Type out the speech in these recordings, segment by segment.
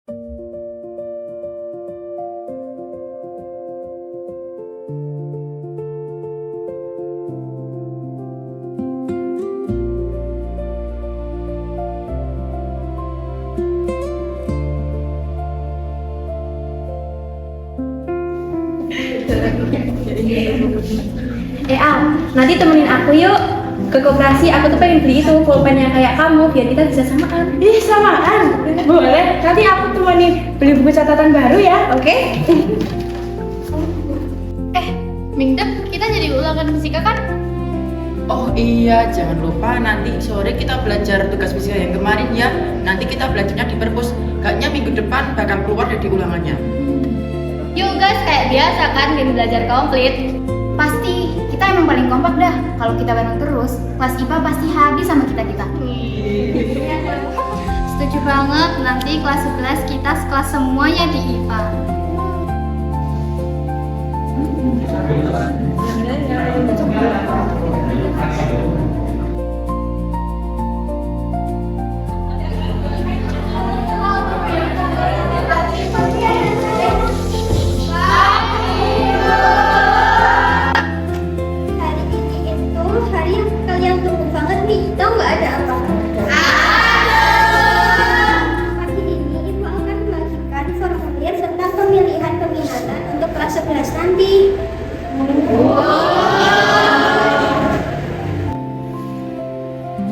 Al, nanti temenin aku yuk ke koperasi. Aku tuh pengen beli itu pulpen yang kayak kamu biar kita bisa samaan. Ih, samaan? Boleh, nanti aku temenin beli buku catatan baru ya. Oke? Minggu kita jadi ulangan fisika kan? Oh iya, jangan lupa nanti sore kita belajar tugas fisika yang kemarin ya. Nanti kita belajarnya di perpus. Kayaknya minggu depan bakal keluar dari ulangannya. Yuk guys, kayak biasa kan game belajar komplit. Pasti kita emang paling kompak dah. Kalau kita bareng terus, kelas IPA pasti habis sama kita-kita. Setuju banget, nanti kelas 11 kita sekelas semuanya di IPA.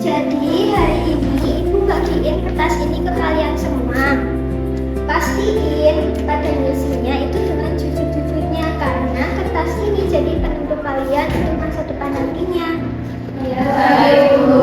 Jadi hari ini Ibu bagiin kertas ini ke kalian semua. Pastiin pada ngisinya itu dengan jujur-jujurnya karena kertas ini jadi penentu kalian untuk masa depan nantinya. Ya, Ibu.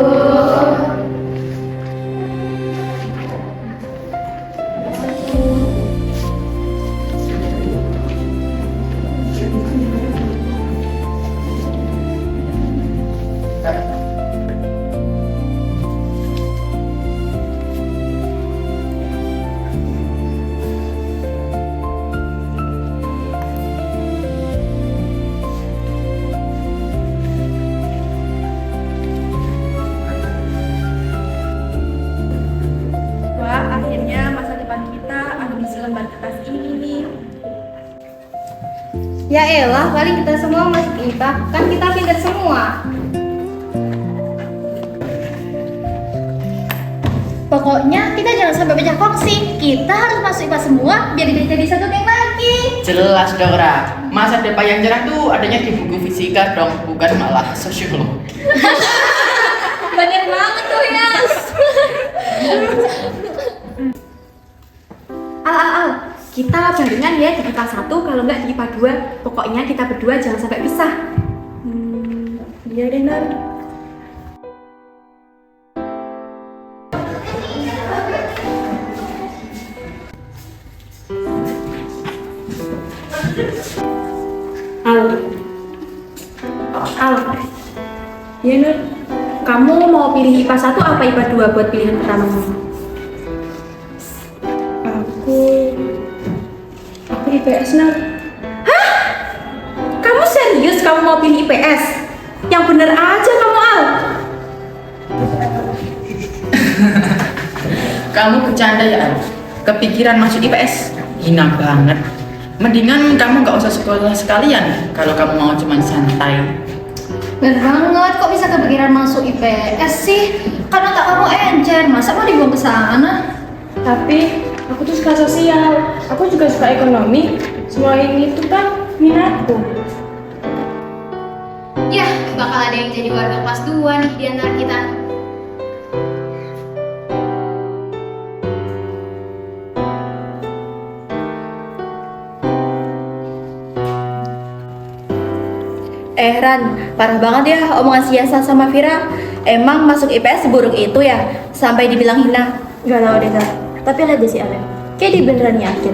Akhirnya masa depan kita ada di selembar kertas ini. Ya elah, paling kita semua masuk IPA, kan kita pintar semua. Pokoknya kita jangan sampai pecah kongsi. Kita harus masuk IPA semua biar tidak jadi satu geng lagi. Jelas dong, Ra. Masa depan yang cerah tuh adanya di buku fisika dong, bukan malah sosiologi. Bener banget tuh Yas. Al, kita barengan ya di IPA 1 kalau nggak di IPA 2. Pokoknya kita berdua jangan sampai pisah. Iya deh, Nar. Al, Iya, Nur. kamu mau pilih IPA 1 apa IPA 2 buat pilihan pertama? Aku IPS, Nar. Kamu serius kamu mau pilih IPS? Yang bener aja kamu, Al. Kamu bercanda ya, Al? Kepikiran masuk IPS? Hina banget. Mendingan kamu nggak usah sekolah sekalian kalau kamu mau cuman santai. Bener banget, kok bisa kepikiran masuk IPS sih? Karena tak kamu encer, masa mau dibuang ke sana? Tapi aku tuh suka sosial. Aku juga suka ekonomi. Semua ini tuh kan minatku. Yah, bakal ada yang jadi warga kelas 2 nih di antara kita. Ran, parah banget ya omongan si Yasa sama Vira. Emang masuk IPS seburuk itu ya? Sampai dibilang hina. Gak tau deh, Kak. Tapi lihat deh si Alen. Kayak dia beneran yakin.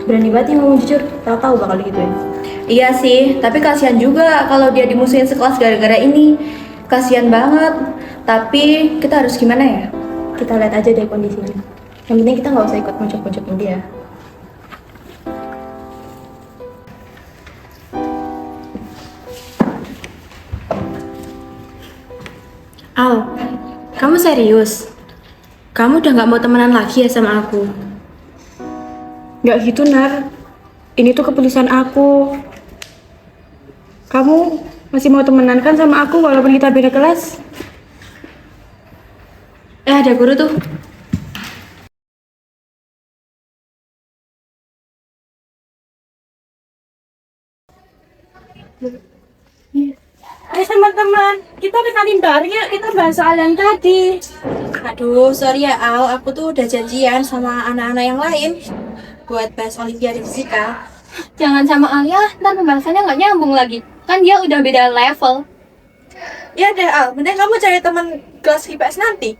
Berani banget ya ngomong jujur. Tahu-tahu bakal digituin. Iya sih, tapi kasihan juga kalau dia dimusuhin sekelas gara-gara ini. Kasihan banget. Tapi kita harus gimana ya? Kita lihat aja deh kondisinya. Yang penting kita nggak usah ikut muncul-munculin dia. Al, kamu serius? Kamu udah gak mau temenan lagi ya sama aku? Nggak gitu, Nar. Ini tuh keputusan aku. Kamu masih mau temenan kan sama aku walaupun kita beda kelas? Ada guru tuh. Ayo teman-teman, kita ke kantin bareng yuk, kita bahas soal yang tadi. Aduh, sorry ya Al, aku tuh udah janjian sama anak-anak yang lain buat bahas Olimpiade Fisika. Jangan sama Alia, ntar pembahasannya nggak nyambung lagi. Kan dia udah beda level. Ya deh Al, mending kamu cari teman kelas IPS nanti.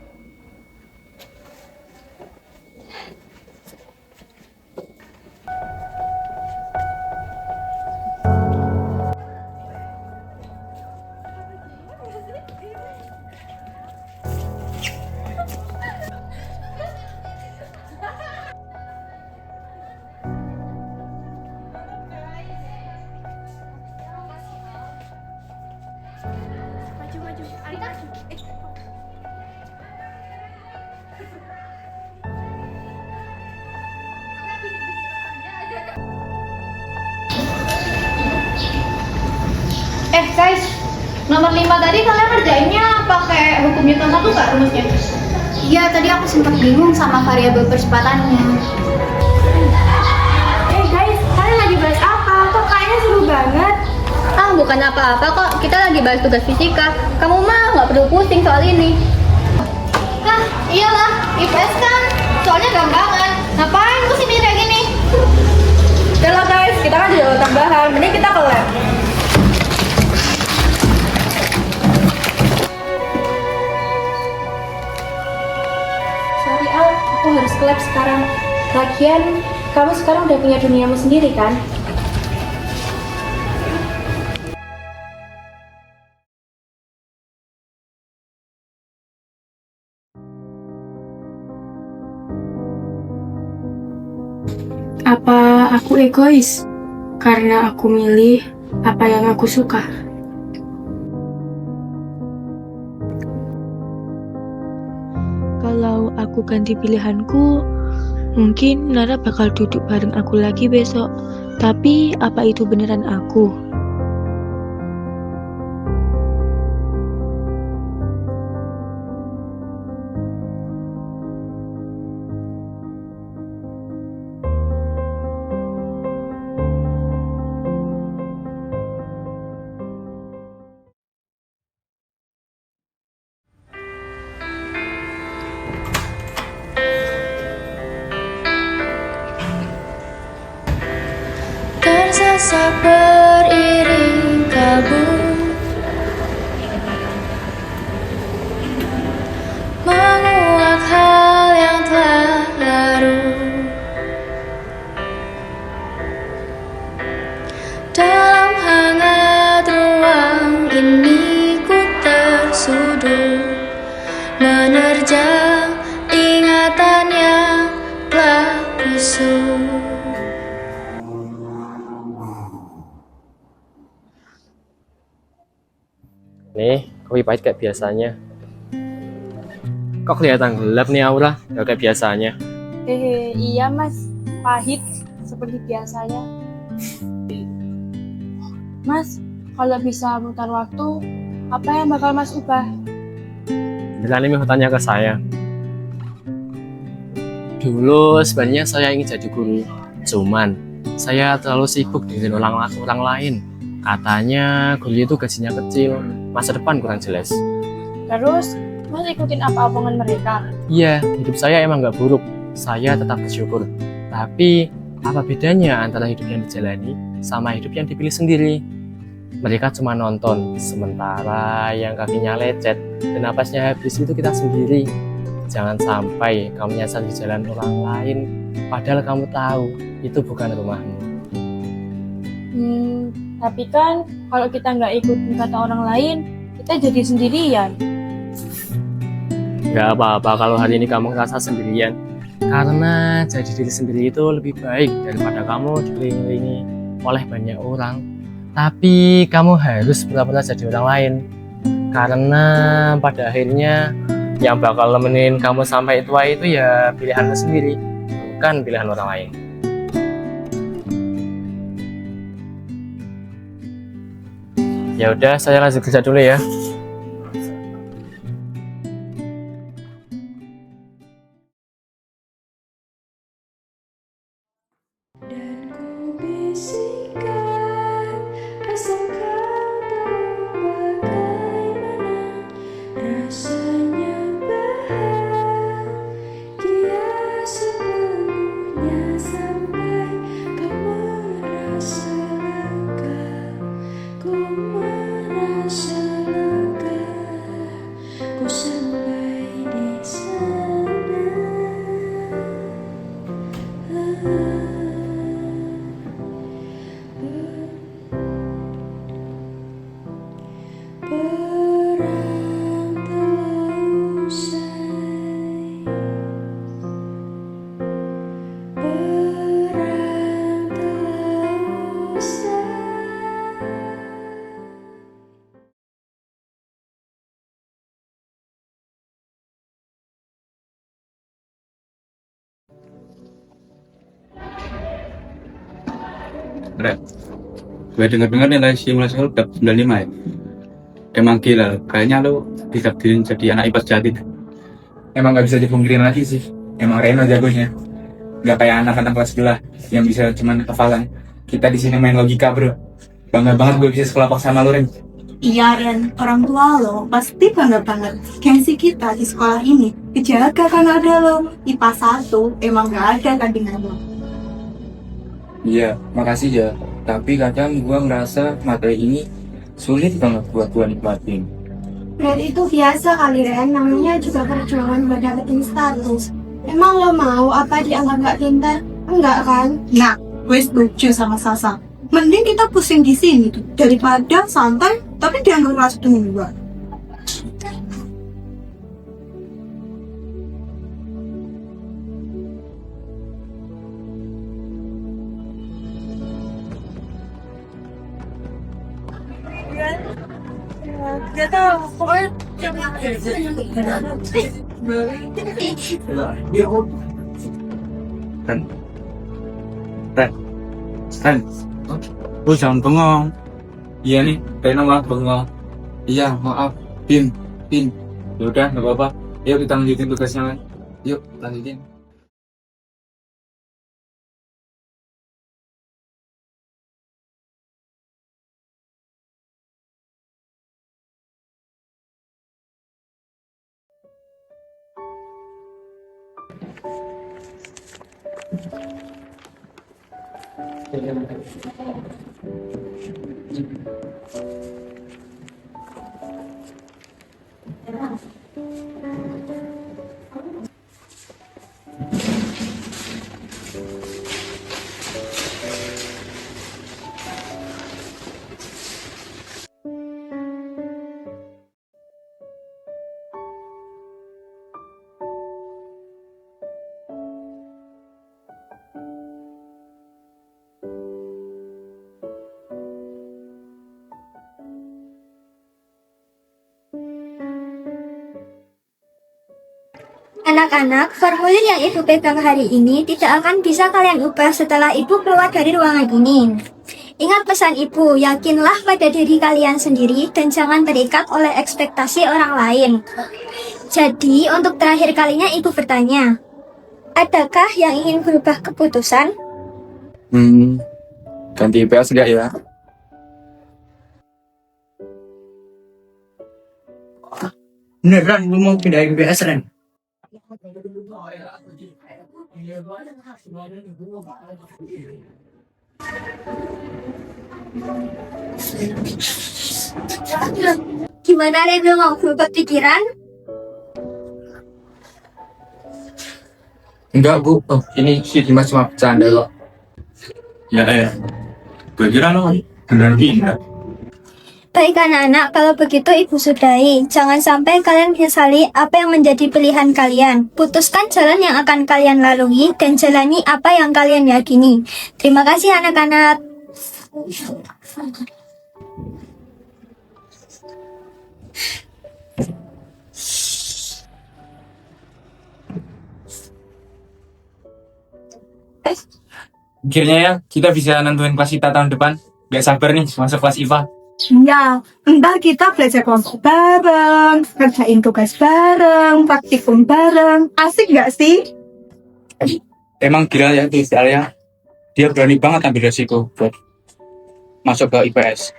Guys, nomor 5 tadi kalian kerjainnya pakai hukum Newton 1 nggak rumusnya? Iya, tadi aku sempat bingung sama variabel percepatannya. Guys, kalian lagi bahas apa? Kok kayaknya seru banget? Ah, bukan apa-apa kok. Kita lagi bahas tugas fisika. Kamu mah nggak perlu pusing soal ini. Hah, iyalah. IPS kan soalnya gampangan. Ngapain pusing kayak gini? Udah lah guys, kita kan ada tambahan, mending kita ke lab. Sorry Al, aku harus ke lab sekarang. Lagian, kamu sekarang udah punya duniamu sendiri kan? Apa aku egois? Karena aku milih apa yang aku suka. Kalau aku ganti pilihanku, mungkin Nara bakal duduk bareng aku lagi besok. Tapi apa itu beneran aku? Tersesat beriring kabut, menguak hal yang telah larut. Dalam hangat ruang ini ku tersudut, menerjang ingatan yang telah busuk. Nih, kopi pahit kayak biasanya. Kok kelihatan gelap nih Aura, gak kayak biasanya. Iya mas, pahit seperti biasanya. Mas, kalau bisa mutar waktu, apa yang bakal mas ubah? Berani mau tanya ke saya. Dulu sebenarnya saya ingin jadi guru, cuman saya terlalu sibuk dengan orang lain. Katanya guru itu gajinya kecil, masa depan kurang jelas. Terus, mas ikutin apa omongan mereka? Iya, hidup saya emang gak buruk, saya tetap bersyukur. Tapi, apa bedanya antara hidup yang dijalani sama hidup yang dipilih sendiri? Mereka cuma nonton, sementara yang kakinya lecet dan napasnya habis itu kita sendiri. Jangan sampai kamu nyasar di jalan orang lain, padahal kamu tahu itu bukan rumahmu. Tapi kan kalau kita nggak ikutin kata orang lain, kita jadi sendirian. Gak apa-apa kalau hari ini kamu ngerasa sendirian, karena jadi diri sendiri itu lebih baik daripada kamu dikelilingi oleh banyak orang. Tapi kamu harus pura-pura jadi orang lain, karena pada akhirnya yang bakal nemenin kamu sampai tua itu ya pilihanmu sendiri, bukan pilihan orang lain. Ya udah, saya lanjut kerja dulu ya. Dan ku bisikkan rasa kau bagaimana rasanya bahagia sepenuhnya sampai kau merasa lega, ku merasa lega, ku sampai di sana. Perang telah usai, perang telah usai. Bre, gue dengar-dengar nilai simulasi lu dapet 95 ya? Emang gila, kayaknya lu ditakdirin jadi anak IPA sejati. Emang gak bisa dipungkirin lagi sih. Emang Reno jagonya. Gak kayak anak-anak kelas sebelah yang bisa cuman hafalan. Kita di sini main logika, bro. Bangga banget gue bisa sekelompok sama lu, Ren. Iya Ren, orang tua lo pasti bangga banget. Gengsi kita di sekolah ini dijaga karena ada lo. IPA 1 emang gak ada tandingan lo. Iya, makasih ya. Tapi kadang gue ngerasa materi ini sulit banget buat gue nikmatin. Ren itu biasa kali Ren, namanya juga perjuangan buat dapetin status. Emang lo mau apa dianggap gak pintar? Enggak kan? Nah, gue setuju sama Sasa. Mending kita pusing di sini tuh daripada santai tapi dianggap kelas dua. Gak tau, pokoknya Ren, lu jangan bengong. Iya nih, Reno malah bengong. Iya, maaf, Pin. Yaudah, gak apa-apa. Yuk kita lanjutin tugasnya, Ren. Yuk, lanjutin. Anak-anak, formulir yang Ibu pegang hari ini tidak akan bisa kalian ubah setelah Ibu keluar dari ruangan ini. Ingat pesan Ibu, yakinlah pada diri kalian sendiri dan jangan terikat oleh ekspektasi orang lain. Jadi, untuk terakhir kalinya Ibu bertanya, adakah yang ingin berubah keputusan? Ganti IPS enggak ya? Beneran lu mau pindah IPS, Ren? Gimana Ren, lu mau berubah pikiran? Enggak, Bu. Oh, ini si Dimas cuma bercanda kok. Ya. Gue kira lo beneran pindah. Baik anak-anak, kalau begitu Ibu sudahi. Jangan sampai kalian menyesali apa yang menjadi pilihan kalian. Putuskan jalan yang akan kalian lalui dan jalani apa yang kalian yakini. Terima kasih anak-anak. Akhirnya ya, kita bisa nentuin kelas kita tahun depan. Gak sabar nih masuk kelas IPA. Iya, entah kita belajar kelompok bareng, kerjain tugas bareng, praktikum bareng. Asik nggak sih? Emang gila ya tuh Alia. Dia berani banget ambil resiko buat masuk ke IPS.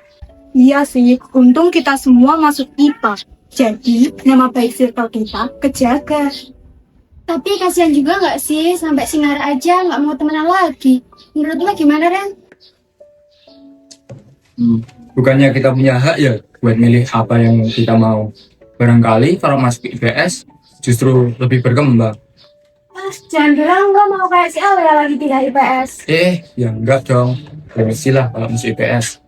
Iya sih, untung kita semua masuk IPA. Jadi, nama baik circle kita kejaga. Tapi kasihan juga nggak sih sampai Singar aja nggak mau temenan lagi. Menurut lo gimana, Ren? Bukannya kita punya hak ya buat milih apa yang kita mau. Barangkali kalau masuk IPS justru lebih berkembang. Mas, jangan bilang lo mau kayak si Alia lagi pindah IPS. Ya enggak dong. Permisi lah kalau masuk IPS.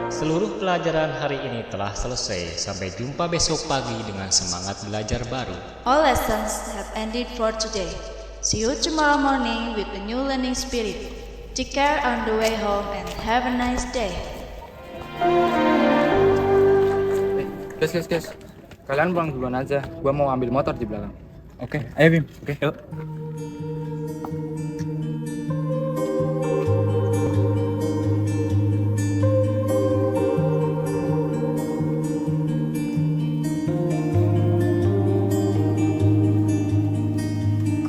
Seluruh pelajaran hari ini telah selesai. Sampai jumpa besok pagi dengan semangat belajar baru. All lessons have ended for today. See you tomorrow morning with a new learning spirit. Take care on the way home and have a nice day. Guys. Kalian pulang duluan aja. Gua mau ambil motor di belakang. Oke, ayo Bim. Oke, yuk.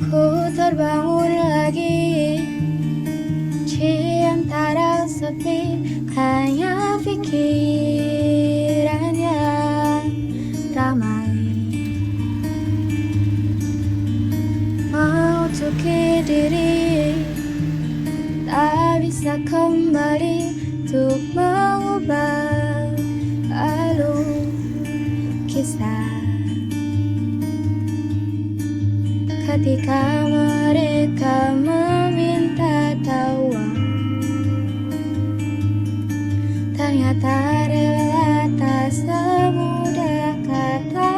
Ku terbangun lagi di antara sepi, hanya pikiran yang ramai. Mau tuki diri, tak bisa kembali untuk mengubah alur kisah. Ketika mereka meminta tawa, ternyata rela tak semudah kata.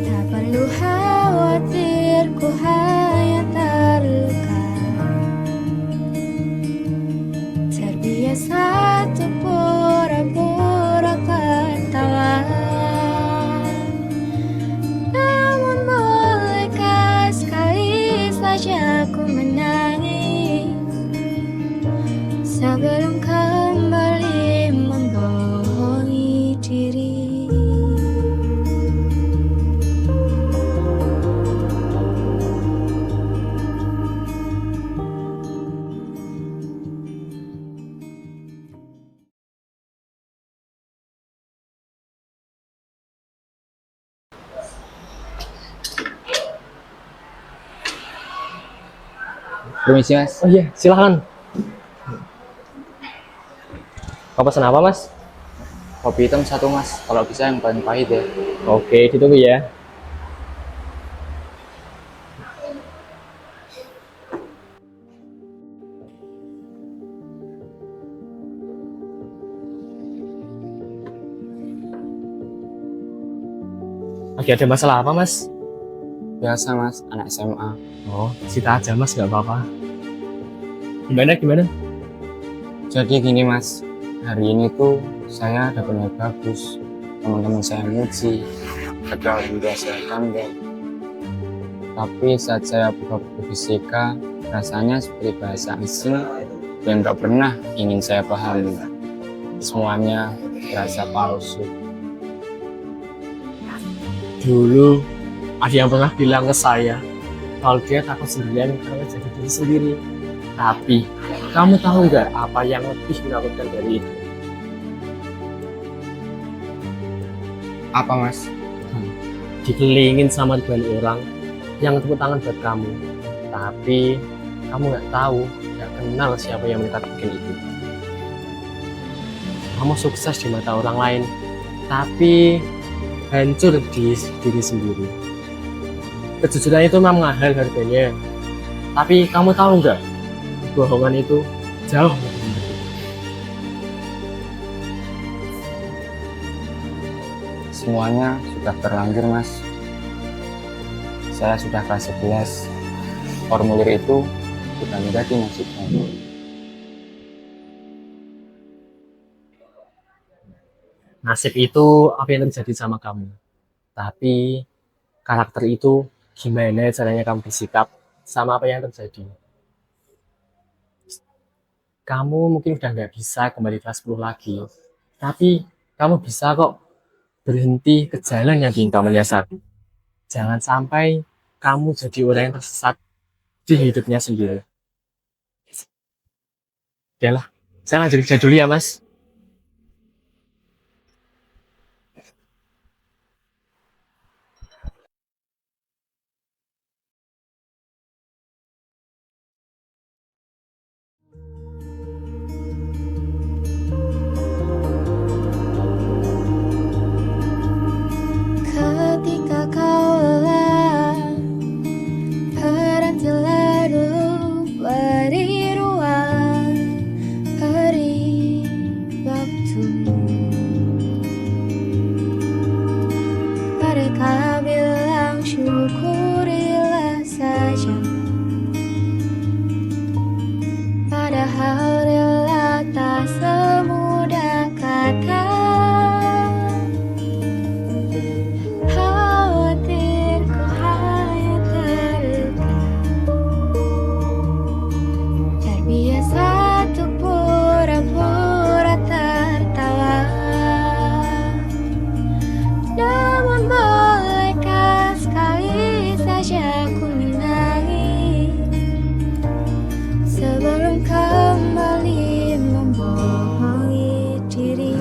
Tak perlu khawatir, ku hanya terluka. Terbiasa untuk pura-pura ketawa. Namun bolehkah sekali saja ku menangis sebelum kembali membohongi diri. Permisi Mas. Oh iya, silakan. Kau pesan apa, Mas? Kopi hitam 1 Mas. Kalau bisa yang paling pahit ya. Oke, ditunggu ya. Lagi ada masalah apa, Mas? Biasa Mas, anak SMA. Oh, cerita aja, Mas, nggak apa-apa. Gimana? Jadi gini Mas, hari ini tuh saya dapat nilai bagus. Teman-teman saya muji, gagal juga saya tanggal. Tapi saat saya buka buku fisika, rasanya seperti bahasa asing yang nggak pernah ingin saya pahami. Semuanya terasa palsu. Dulu ada yang pernah bilang ke saya kalau dia takut sendirian karena jadi diri sendiri. Tapi kamu tahu nggak apa yang lebih menakutkan dari itu? Apa Mas? Dikelilingin sama ribuan orang yang tepuk tangan buat kamu, tapi kamu nggak tahu, nggak kenal siapa yang minta bikin itu. Kamu sukses di mata orang lain, tapi hancur di diri sendiri. Kejujuran itu memang mahal harganya, tapi kamu tahu nggak, kebohongan itu jauh lebih menyakitkan. Semuanya sudah terlanjur Mas. Saya sudah kelas 11. Formulir itu bukan jadi nasibnya. Nasib itu apa yang terjadi sama kamu, tapi karakter itu gimana caranya kamu bersikap sama apa yang terjadi. Kamu mungkin udah nggak bisa kembali kelas 10 lagi, tapi kamu bisa kok berhenti ke jalan yang ingin kamu lihat. Jangan sampai kamu jadi orang yang tersesat di hidupnya sendiri. Yalah, saya lanjut kerja dulu ya, Mas. Ketika kau lelah, berhentilah dulu, beri ruang, beri waktu. Mereka bilang syukurilah saja, padahal rela tak semudah kata. Khawatirku hanya terluka, terbiasa untuk pura-pura tertawa. Namun bolehkah sekali saja ku menangis sebelum kembali membohongi diri.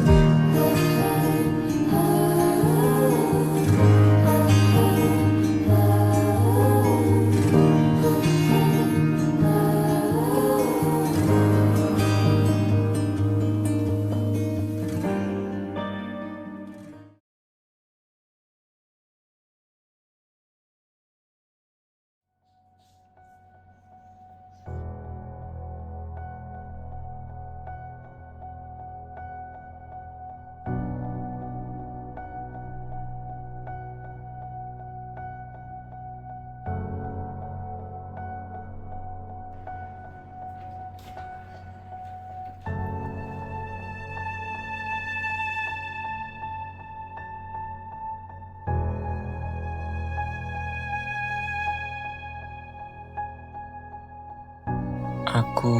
Aku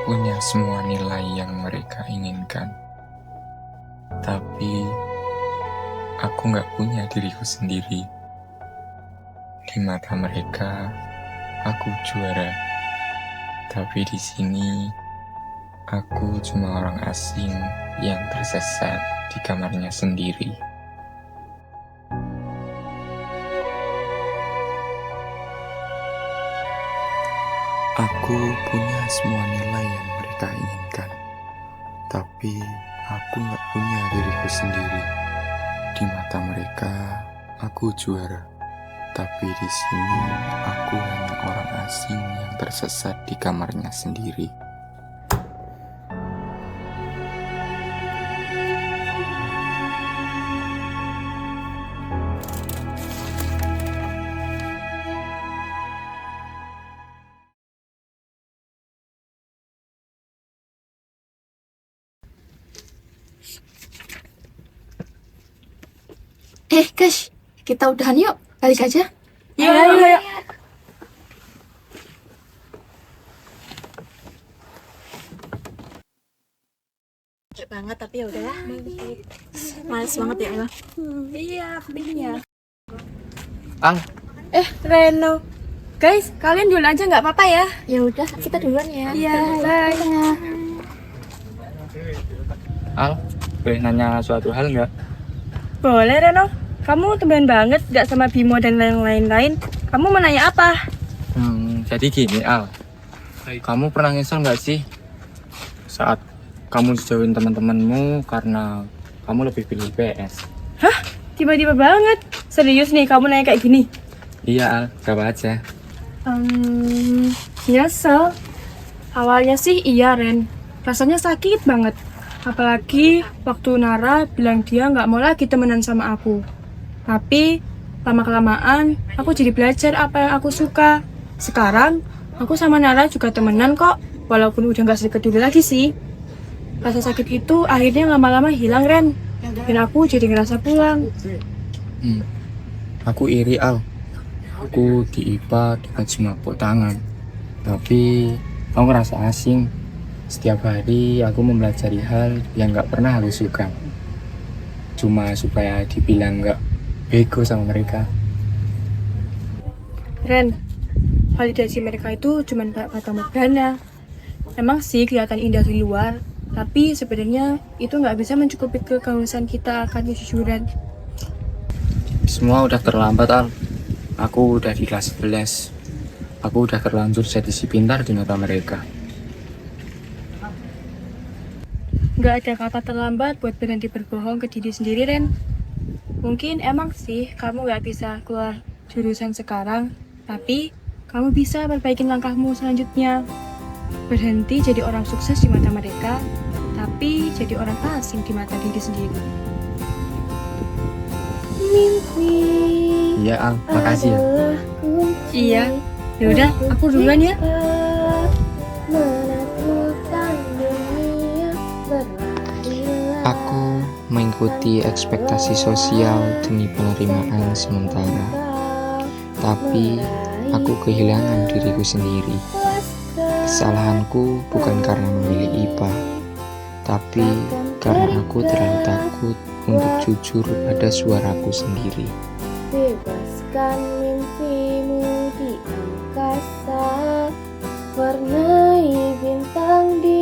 punya semua nilai yang mereka inginkan, tapi aku nggak punya diriku sendiri. Di mata mereka, aku juara, tapi di sini aku cuma orang asing yang tersesat di kamarnya sendiri. Aku punya semua nilai yang mereka inginkan, tapi aku nggak punya diriku sendiri. Di mata mereka, aku juara, tapi di sini aku hanya orang asing yang tersesat di kamarnya sendiri. Guys, kita udahan yuk, balik aja. Yuk. Capek banget tapi ya udahlah. Males banget ya Ella. Iya, pedihnya. Al, Reno. Guys, kalian duluan aja nggak apa-apa ya? Ya udah, kita duluan ya. Iya, bye. Al, boleh nanya suatu hal nggak? Boleh, Reno. Kamu temen banget gak sama Bimo dan yang lain-lain. Kamu mau nanya apa? Jadi gini, Al. Kamu pernah nyesel nggak sih saat kamu dijauhin teman-temanmu karena kamu lebih pilih PS? Hah? Tiba-tiba banget. Serius nih kamu nanya kayak gini? Iya, Al. Jawab aja. Nyesel. Awalnya sih iya, Ren. Rasanya sakit banget. Apalagi waktu Nara bilang dia nggak mau lagi temenan sama aku. Tapi lama-kelamaan aku jadi belajar apa yang aku suka. Sekarang aku sama Nara juga temenan kok, walaupun udah nggak sedekat dulu lagi sih. Rasa sakit itu akhirnya lama-lama hilang, Ren. Dan aku jadi ngerasa pulang. Aku iri Al. Aku di IPA dapat semaput tangan. Tapi aku ngerasa asing. Setiap hari aku mempelajari hal yang gak pernah aku suka. Cuma supaya dibilang gak bego sama mereka. Ren, validasi mereka itu cuma kayak kata morgana. Emang sih kelihatan indah di luar, tapi sebenarnya itu nggak bisa mencukupi kehausan kita akan kejujuran. Semua udah terlambat Al. Aku udah di kelas 11. Aku udah terlanjur jadi si pintar di mata mereka. Nggak ada kata terlambat buat berhenti berbohong ke diri sendiri, Ren. Mungkin emang sih kamu nggak bisa keluar jurusan sekarang, tapi kamu bisa perbaikin langkahmu selanjutnya. Berhenti jadi orang sukses di mata mereka, tapi jadi orang asing di mata diri sendiri. Mimpi Iya Al, makasih ya. Iya, yaudah aku duluan ya. menaklukkan dunia berlari-lari. Aku mengikuti ekspektasi sosial demi penerimaan sementara. Tapi aku kehilangan diriku sendiri. Kesalahanku bukan karena memilih IPA, tapi karena aku terlalu takut untuk jujur pada suaraku sendiri. Bebaskan mimpimu di angkasa, warnai bintang di